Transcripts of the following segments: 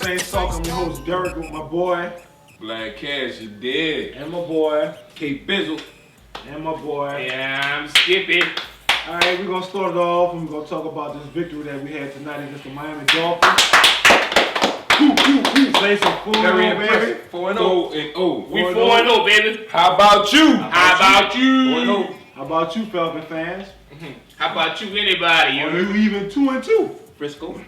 Saints Talk. I'm your host Derek with my boy. Black Cash, you dead. And my boy. K Bizzle. And my boy. Yeah, I'm Skippy. Alright, we're going to start it off and we're going to talk about this victory that we had tonight against the Miami Dolphins. Play some 4-0, baby. 4-0. We 4-0, baby. How about you? How about you? 4-0. How about you, Falcon fans? How about you, anybody? Are you even 2-2? Frisco.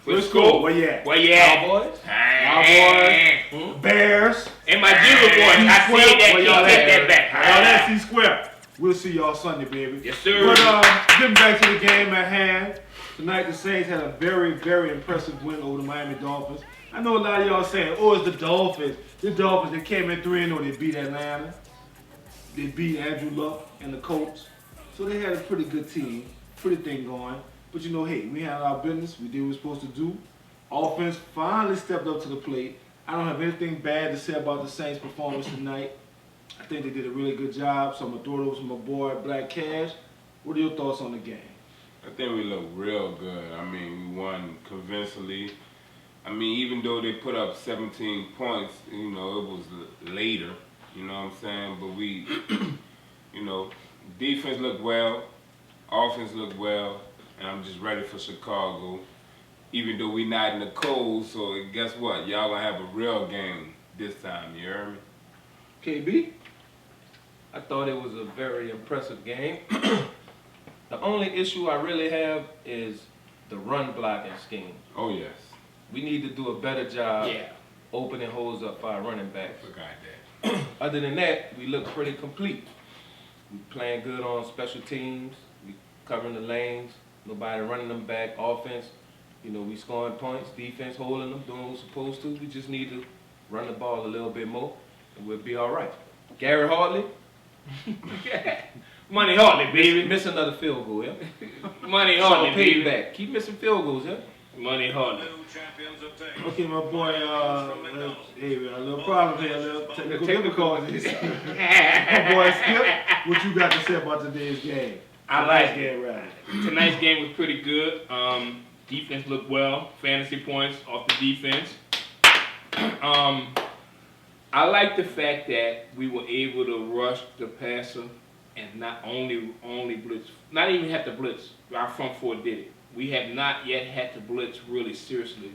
Where you at? Where you at? Cowboys. Cowboys. Bears. And my Jizzle boy. I said that. Can't take that back. Y'all at C-Square. We'll see y'all Sunday, baby. Yes, sir. But getting back to the game at hand, tonight the Saints had a very, very impressive win over the Miami Dolphins. I know a lot of y'all saying, oh, it's the Dolphins. The Dolphins, they came in 3-0, they beat Atlanta. They beat Andrew Luck and the Colts. So they had a pretty good team, pretty thing going. But you know, hey, we had our business. We did what we were supposed to do. Offense finally stepped up to the plate. I don't have anything bad to say about the Saints' performance tonight. I think they did a really good job. So I'm going to throw it over to my boy, Black Cash. What are your thoughts on the game? I think we look real good. I mean, we won convincingly. I mean, even though they put up 17 points, you know, it was later. You know what I'm saying? But we, you know, defense looked well. Offense looked well. And I'm just ready for Chicago, even though we not in the cold. So guess what? Y'all gonna have a real game this time. You heard me? KB? I thought it was a very impressive game. The only issue I really have is the run blocking scheme. Oh yes. We need to do a better job Yeah. opening holes up for our running backs. Forgot that. Other than that, we look pretty complete. We playing good on special teams. We covering the lanes. Nobody running them back. Offense, you know, we scoring points. Defense holding them, doing what we're supposed to. We just need to run the ball a little bit more, and we'll be all right. Gary Hartley, Money Hartley, baby. miss another field goal, yeah? Money So Hartley, pay baby. back. Keep missing field goals, yeah? Money Hartley. Okay, my boy, hey, we got a little problem here, a little technical difficulties. My boy Skip, what you got to say about today's game? I like it. game, right? Tonight's game was pretty good. Defense looked well. Fantasy points off the defense. I like the fact that we were able to rush the passer and not only blitz, not even have to blitz. Our front four did it. We have not yet had to blitz really seriously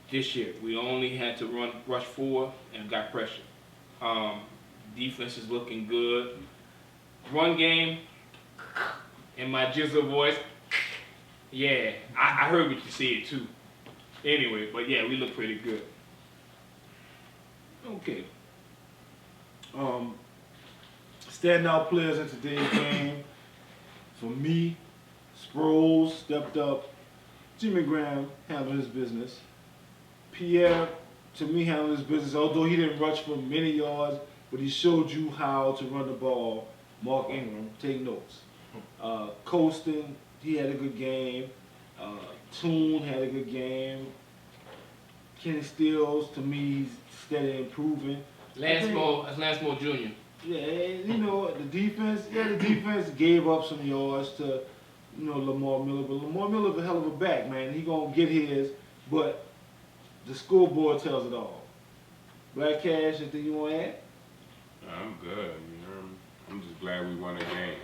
this year. We only had to rush forward and got pressure. Defense is looking good. Run game, in my Jizzle voice, yeah, I heard what you said too. Anyway, but yeah, we look pretty good. Okay. Standout players in today's game. For me, Sproles stepped up. Jimmy Graham handled his business. Pierre, to me, handled his business. Although he didn't rush for many yards, but he showed you how to run the ball. Mark Ingram, take notes. Colston, he had a good game. Toon had a good game. Kenny Stills, to me, he's steady improving. Lance Moore Jr. Yeah, you know, the defense gave up some yards to, you know, Lamar Miller. But Lamar Miller's a hell of a back, man. He gonna get his, but the scoreboard tells it all. Black Cash, anything you want to add? I'm good. You heard me? I'm just glad we won a game.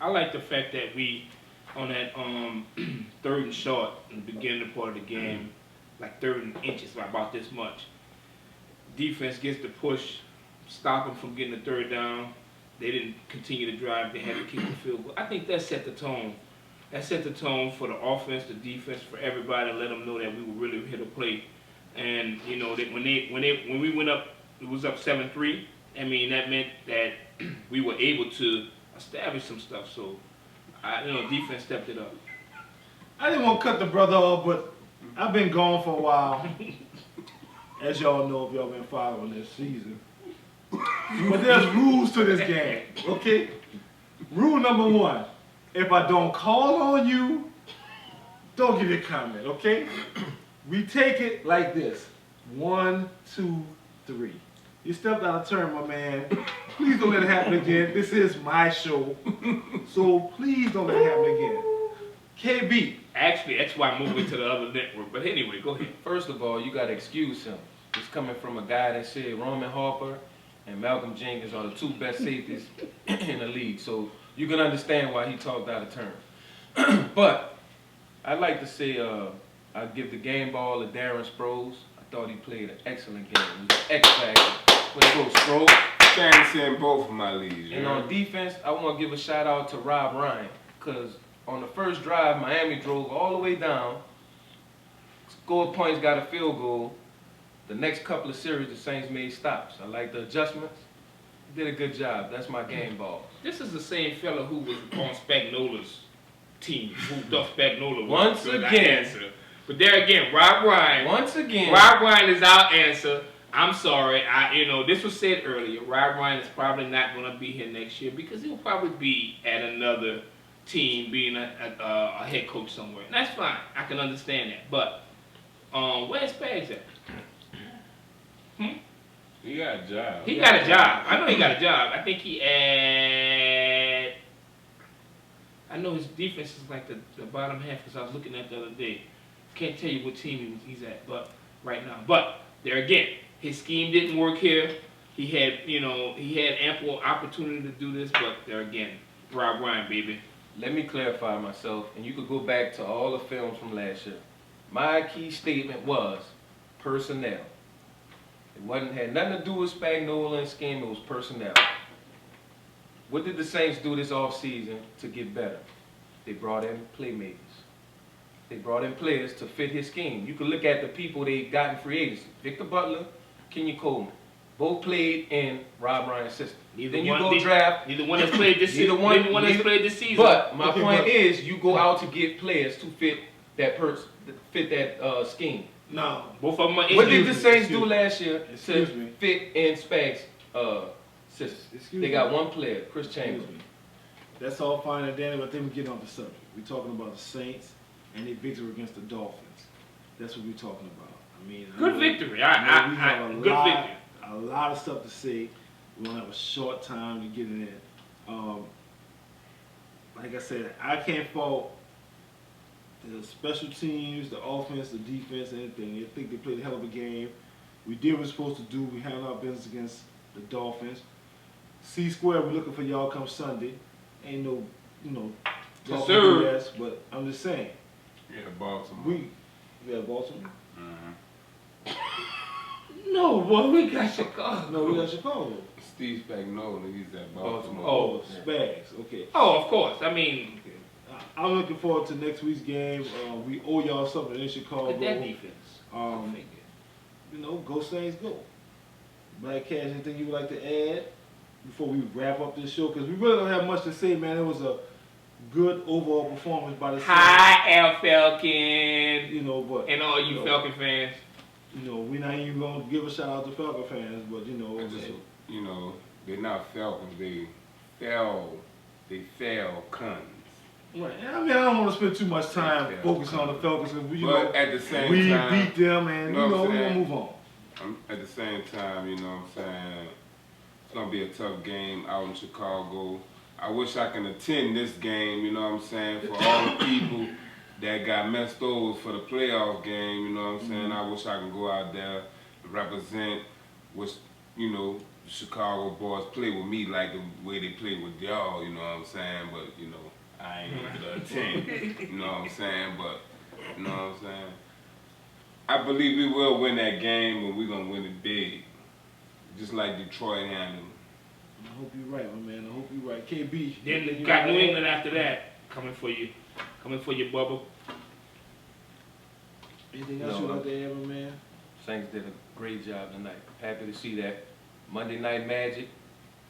I like the fact that we, on that third and short in the beginning part of the game, like third and inches, like about this much. Defense gets the push, stop them from getting the third down. They didn't continue to drive. They had to kick the field goal. I think that set the tone. That set the tone for the offense, the defense, for everybody. Let them know that we were really here to play. And you know that when we went up, it was up 7-3. I mean that meant that we were able to establish some stuff. So, defense stepped it up. I didn't want to cut the brother off, but I've been gone for a while. As y'all know, if y'all been following this season. But there's rules to this game, okay? Rule number 1, if I don't call on you, don't give a comment, okay? We take it like this. 1, 2, 3. You stepped out of turn, my man. Please don't let it happen again. This is my show. So please don't let it happen again. KB. Actually, that's why I'm moving to the other network. But anyway, go ahead. First of all, you gotta excuse him. It's coming from a guy that said Roman Harper and Malcolm Jenkins are the 2 best safeties in the league. So you can understand why he talked out of turn. But I'd like to say I give the game ball to Darren Sproles. I thought he played an excellent game. He was an X factor. Way to go, Sproles. Fantasy in both of my leagues. And on defense, I want to give a shout out to Rob Ryan, because on the first drive, Miami drove all the way down, scored points, got a field goal. The next couple of series, the Saints made stops. I like the adjustments. Did a good job. That's my game ball. This is the same fella who was on Spagnola's team, who thought Spagnola was Once the again. answer. But there again, Rob Ryan. Once again, Rob Ryan is our answer. I'm sorry. This was said earlier. Rob Ryan is probably not going to be here next year because he'll probably be at another team, being a head coach somewhere. And that's fine. I can understand that. But where's Spags at? He got a job. He got a job. I know he got a job. I think he had. I know his defense is like the bottom half because I was looking at it the other day. Can't tell you what team he's at, but right now. But there again, his scheme didn't work here. He had ample opportunity to do this, but there again, Rob Ryan, baby. let me clarify myself, and you could go back to all the films from last year. My key statement was personnel. It had nothing to do with Spagnola and scheme, it was personnel. What did the Saints do this offseason to get better? They brought in playmakers. They brought in players to fit his scheme. You can look at the people they got in free agency. Victor Butler, Kenya Coleman. Both played in Rob Ryan's system. Then you go draft. Neither one has played this season. Neither one has played this season. But my point is, you go out to get players to fit that person, fit that scheme. No. Both of them are What did the injured. Saints do last year Excuse to me. fit in Spags' system? Excuse They me. got one player, Chris Excuse Chambers. me. That's all fine and dandy, but then we get on the subject. We're talking about the Saints and their victory against the Dolphins. That's what we're talking about. I mean, Good victory. We have good victory. A lot of stuff to say. We don't have a short time to get in it. Like I said, I can't fault the special teams, the offense, the defense, anything. I think they played a hell of a game. We did what we're supposed to do. We handled our business against the Dolphins. C-Square, we're looking for y'all come Sunday. Ain't no, Yes, talking sir. BS, but I'm just saying. Yeah, Baltimore. We have Baltimore. No, boy, we got Chicago. No, we got Chicago. Steve Spagnola, he's at Baltimore. Oh, Spags. Okay. Oh, of course. I mean, Okay. I'm looking forward to next week's game. We owe y'all something in Chicago. look at that defense. Go Saints, go. Black Cash, anything you would like to add before we wrap up this show? Because we really don't have much to say, man. It was a good overall performance by the Saints. Hi, Al Falcon. But And all you Falcon fans. we're not even gonna give a shout out to Falcon fans, but They're not Falcons. They Falcons. right. I mean, I don't want to spend too much time Yeah. focusing on the Falcons because But at the same we time, beat them, and know what I'm we're gonna saying? move on. At the same time, you know what I'm saying, it's going to be a tough game out in Chicago. I wish I can attend this game, you know what I'm saying, for all the people that got messed over for the playoff game, you know what I'm saying. I wish I can go out there and represent what, the Chicago boys play with me like the way they play with y'all, you know what I'm saying. But, I ain't able to attend, you know what I'm saying. But, you know what I'm saying. I believe we will win that game, but we're going to win it big. Just like Detroit handled. I hope you're right, my man. I hope you're right. KB. Then you got know New what? England after that. Coming for you, Bubba. Anything else No, you no. like to add, my man? Saints did a great job tonight. Happy to see that. Monday Night Magic.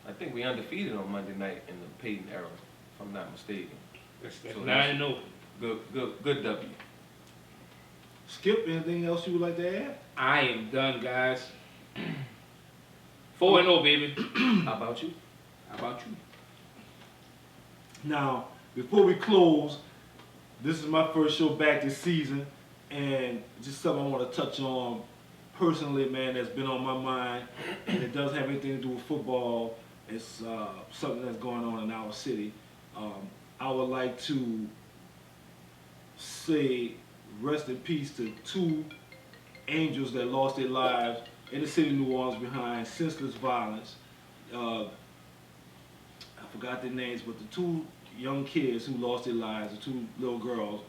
I think we undefeated on Monday night in the Peyton era, if I'm not mistaken. That's So 9-0. Good W. Skip, anything else you would like to add? I am done, guys. 4-0, baby. How about you? How about you? Now, before we close, this is my first show back this season, and just something I want to touch on personally, man, that's been on my mind, and it doesn't have anything to do with football. It's something that's going on in our city. I would like to say rest in peace to 2 angels that lost their lives in the city of New Orleans behind senseless violence. I forgot their names, but the 2 young kids who lost their lives, the 2 little girls.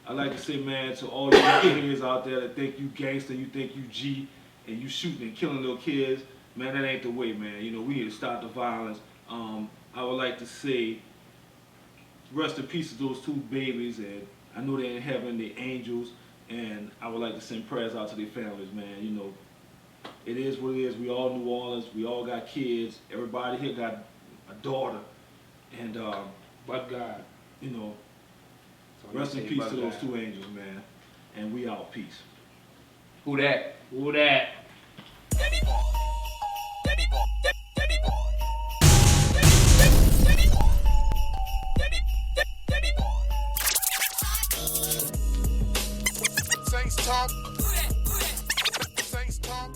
I'd like to say, man, to all you kids out there that think you gangster, you think you G, and you shooting and killing little kids, man, that ain't the way, man. You know, we need to stop the violence. I would like to say rest in peace to those 2 babies, and I know they're in heaven, they're angels, and I would like to send prayers out to their families, man. You know, it is what it is. We all New Orleans, we all got kids. Everybody here got a daughter, and But God. you know, So rest you in say peace but to those God. 2 angels, man. And we out. Peace. Who that? Who that? Debbie boy. Debbie boy. Debbie boy. Debbie boy. Debbie boy. Saints talk. Saints talk.